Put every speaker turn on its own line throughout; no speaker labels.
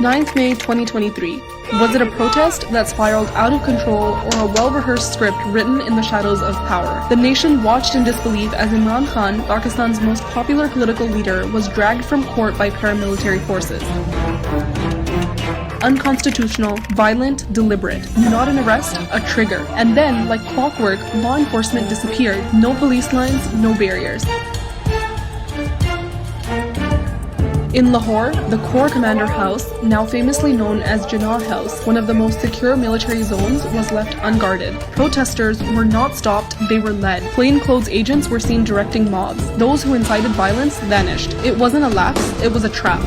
9th May 2023. Was it a protest that spiraled out of control or a well-rehearsed script written in the shadows of power? The nation watched in disbelief as Imran Khan, Pakistan's most popular political leader, was dragged from court by paramilitary forces. Unconstitutional, violent, deliberate. Not an arrest, a trigger. And then, like clockwork, law enforcement disappeared. No police lines, no barriers. In Lahore, the Corps Commander House, now famously known as Jinnah House, one of the most secure military zones, was left unguarded. Protesters were not stopped, they were led. Plainclothes agents were seen directing mobs. Those who incited violence vanished. It wasn't a lapse, it was a trap.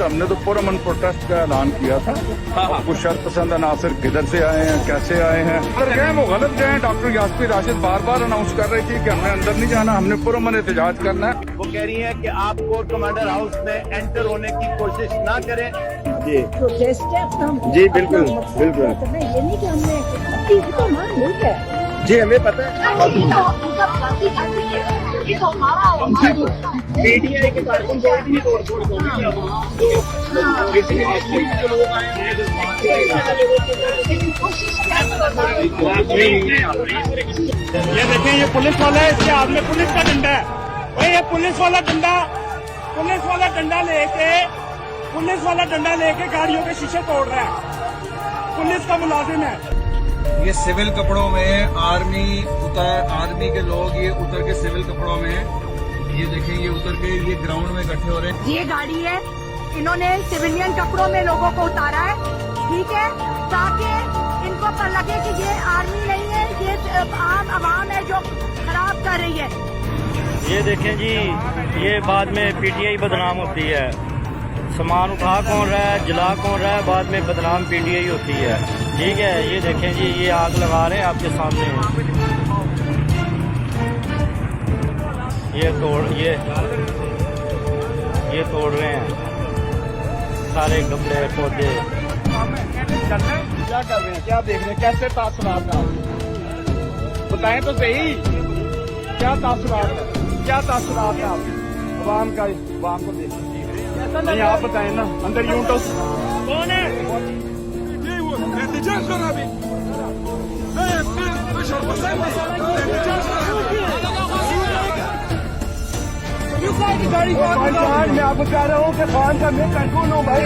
हमने तो पुरअमन protest का ऐलान किया था। कुछ शर्त पसंद अनासर किधर से आए हैं, कैसे आए हैं, अगर गए वो गलत गए। डॉक्टर यास्मीन राशिद बार बार अनाउंस कर रही थी कि हमने अंदर नहीं जाना, हमने पुरअमन एहतजाज करना है।
वो कह रही है कि आप कोर्ट कमांडर हाउस में एंटर होने की कोशिश ना करें।
जी
जी बिल्कुल बिल्कुल,
ये नहीं कि हमने
जी हमें पता है। मीडिया के कार्यक्रम कोई भी नहीं तोड़ ये देखें, ये पुलिस वाला है, इसके हाथ में पुलिस का डंडा है। भाई ये पुलिस वाला डंडा लेके गाड़ियों के शीशे तोड़ रहा है। पुलिस का मुलाजिम है।
ये सिविल कपड़ों में आर्मी के लोग ये उतर के सिविल कपड़ों में, ये देखें, ये उतर के ये ग्राउंड में इकट्ठे हो रहे हैं।
ये गाड़ी है, इन्होंने सिविलियन कपड़ों में लोगों को उतारा है, ठीक है, ताकि इनको पर लगे कि ये आर्मी नहीं है, ये आम आवाम है जो खराब कर रही है।
ये देखें जी, ये बाद में पीटीआई बदनाम होती है। सामान उठा कौन रहा है, जला कौन रहा है, बाद में बदनाम पीटीआई होती है। ठीक है, ये देखें जी, ये आग लगा रहे हैं आपके सामने। ये तोड़ रहे हैं सारे कपड़े पौधे।
क्या कर रहे हैं, क्या देख रहे हैं, कैसे तासुरात हैं आप बताएं तो सही। क्या तासुरात है आप अवाम को देखें नहीं, आप बताएं ना। अंदर यूं कौन है? मैं आपको कह रहा हूँ कि खान का मैं कंट्रोल हूँ भाई।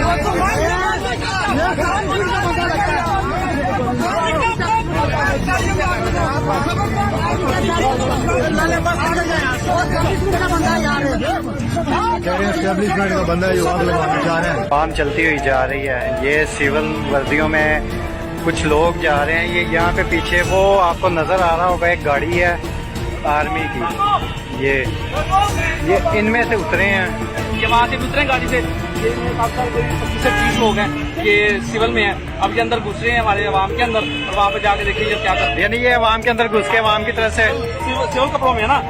एस्टेब्लिशमेंट का बंदा है जो आग लगाने जा रहे हैं।
काम चलती हुई जा रही है। ये सिविल वर्दियों में कुछ लोग जा रहे हैं। ये यहाँ पे पीछे वो आपको नजर आ रहा होगा, एक गाड़ी है आर्मी की। ये इनमें से उतरे हैं,
ये वहाँ से उतरे गाड़ी से। ये 25 से 30 लोग हैं, ये सिविल में है। अब ये अंदर घुस रहे हैं हमारे अवाम के अंदर, और वहाँ पे जाके देखिए ये क्या करते हैं।
यानी ये अवाम के अंदर घुस के अवाम की तरफ से
सिविल कपड़ों में है ना।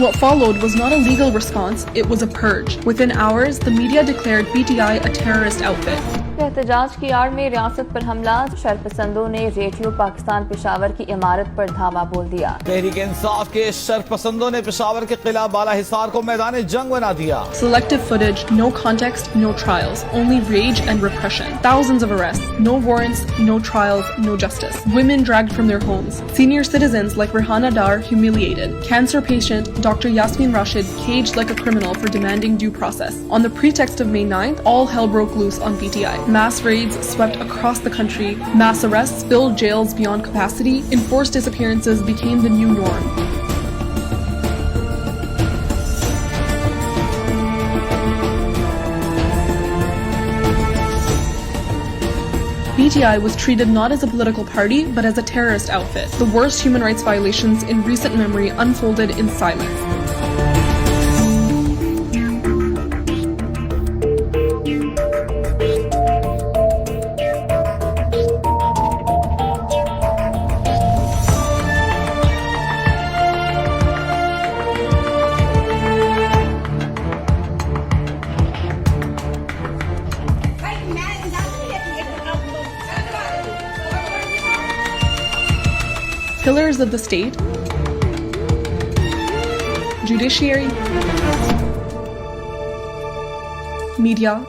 What followed was not a legal response, it was a purge. Within hours, the media declared PTI a terrorist outfit.
एहतजाज की आड़ में रियासत पर हमला। शरपसंदों ने रेडियो पाकिस्तान पेशावर की इमारत पर धावा बोल दिया।
तहरीक इंसाफ के शरपसंदों ने पेशावर के किला बाला हिसार को मैदान जंग बना दिया।
Selective footage, no context, no trials, only rage and repression. Thousands of arrests, no warrants, no trials, no justice. Women dragged from their homes. Senior citizens like Rehana Dar humiliated. Cancer patient Dr. Yasmin Rashid caged like a criminal for demanding due process. On the pretext of May 9th, all hell broke loose on PTI. Mass raids swept across the country. Mass arrests filled jails beyond capacity. Enforced disappearances became the new norm. PTI was treated not as a political party, but as a terrorist outfit. The worst human rights violations in recent memory unfolded in silence. pillars of the state, judiciary, media,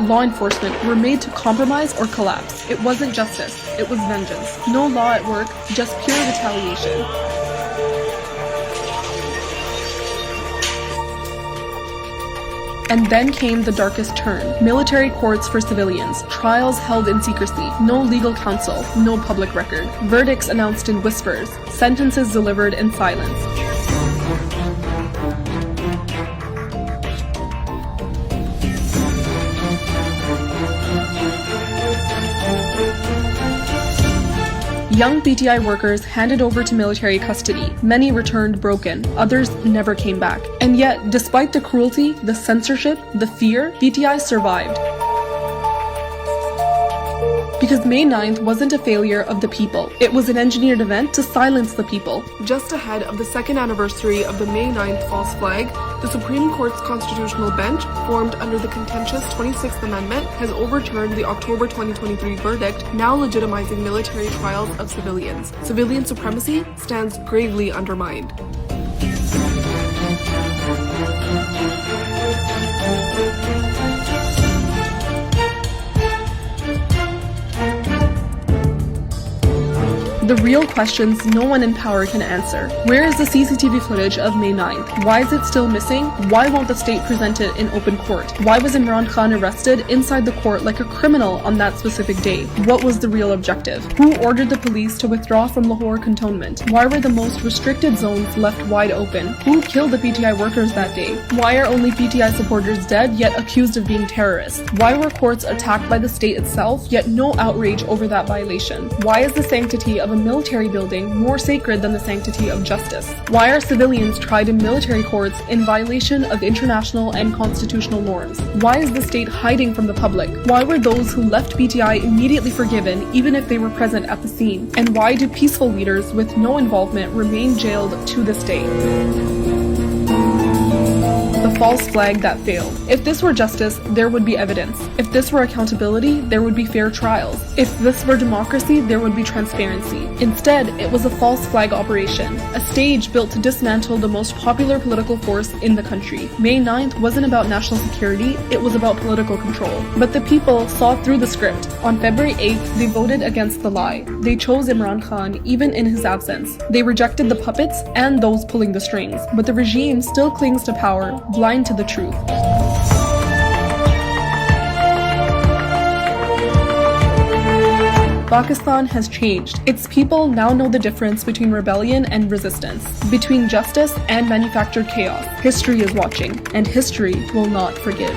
law enforcement were made to compromise or collapse. It wasn't justice, it was vengeance. No law at work, just pure retaliation. And then came the darkest turn. Military courts for civilians, trials held in secrecy, no legal counsel, no public record, verdicts announced in whispers, sentences delivered in silence. Young PTI workers handed over to military custody. Many returned broken, others never came back. And yet, despite the cruelty, the censorship, the fear, PTI survived. Because May 9th wasn't a failure of the people. It was an engineered event to silence the people. Just ahead of the second anniversary of the May 9th false flag, the Supreme Court's constitutional bench, formed under the contentious 26th Amendment, has overturned the October 2023 verdict, now legitimizing military trials of civilians. Civilian supremacy stands gravely undermined. The real questions no one in power can answer. Where is the CCTV footage of May 9th? Why is it still missing? Why won't the state present it in open court? Why was Imran Khan arrested inside the court like a criminal on that specific day? What was the real objective? Who ordered the police to withdraw from Lahore cantonment? Why were the most restricted zones left wide open? Who killed the PTI workers that day? Why are only PTI supporters dead yet accused of being terrorists? Why were courts attacked by the state itself yet no outrage over that violation? Why is the sanctity of a military building more sacred than the sanctity of justice? Why are civilians tried in military courts in violation of international and constitutional norms? Why is the state hiding from the public? Why were those who left PTI immediately forgiven even if they were present at the scene? And why do peaceful leaders with no involvement remain jailed to this day? The false flag that failed. If this were justice, there would be evidence. If this were accountability, there would be fair trials. If this were democracy, there would be transparency. Instead, it was a false flag operation, a stage built to dismantle the most popular political force in the country. May 9th wasn't about national security, it was about political control. But the people saw through the script. On February 8th, they voted against the lie. They chose Imran Khan even in his absence. They rejected the puppets and those pulling the strings. But the regime still clings to power, blind to the truth. Pakistan has changed. Its people now know the difference between rebellion and resistance, between justice and manufactured chaos. History is watching, and history will not forgive.